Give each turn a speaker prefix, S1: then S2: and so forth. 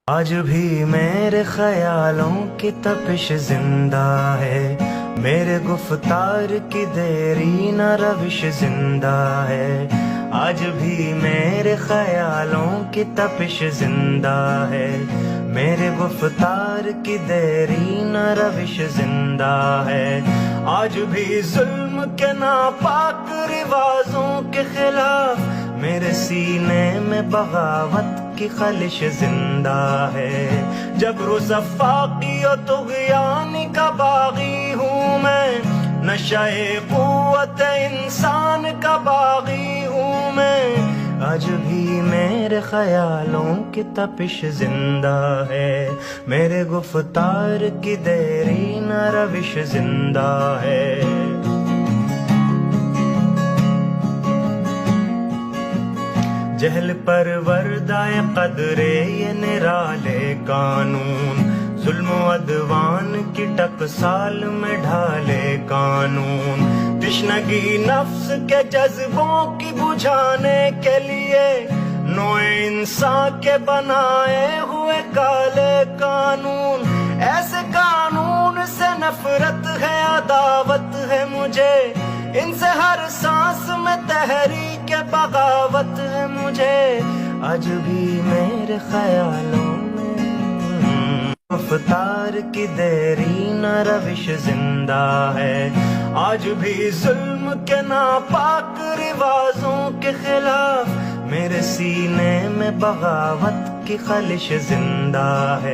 S1: آج بھی میرے خیالوں کی تپش زندہ ہے، میرے گفتار کی دیری نہ روش زندہ ہے۔ آج بھی میرے خیالوں کی تپش زندہ ہے، میرے گفتار کی دیری نہ روش زندہ ہے۔ آج بھی ظلم کے ناپاک رواجوں کے خلاف میرے سینے میں بغاوت کی خلش زندہ ہے۔ جبر و زفاقی و طغیانی کا باغی ہوں میں، نشہ قوت انسان کا باغی ہوں میں۔ آج بھی میرے خیالوں کی تپش زندہ ہے، میرے گفتار کی دیری نہ روش زندہ ہے۔ جہل پر وردائے قدرے یہ نرالے قانون، ظلم و عدوان کی ٹکسال میں ڈھالے قانون۔ تشنگی نفس کے جذبوں کی بجھانے کے لیے نوع انسان کے بنائے ہوئے کالے قانون۔ ایسے قانون سے نفرت ہے، عداوت ہے مجھے، ان سے ہر سانس میں تحریک بغاوت ہے مجھے۔ آج بھی میرے خیالوں میں گفتار کی دیری نہ روش زندہ ہے۔ آج بھی ظلم کے ناپاک رواجوں کے خلاف میرے سینے میں بغاوت کی خلش زندہ ہے۔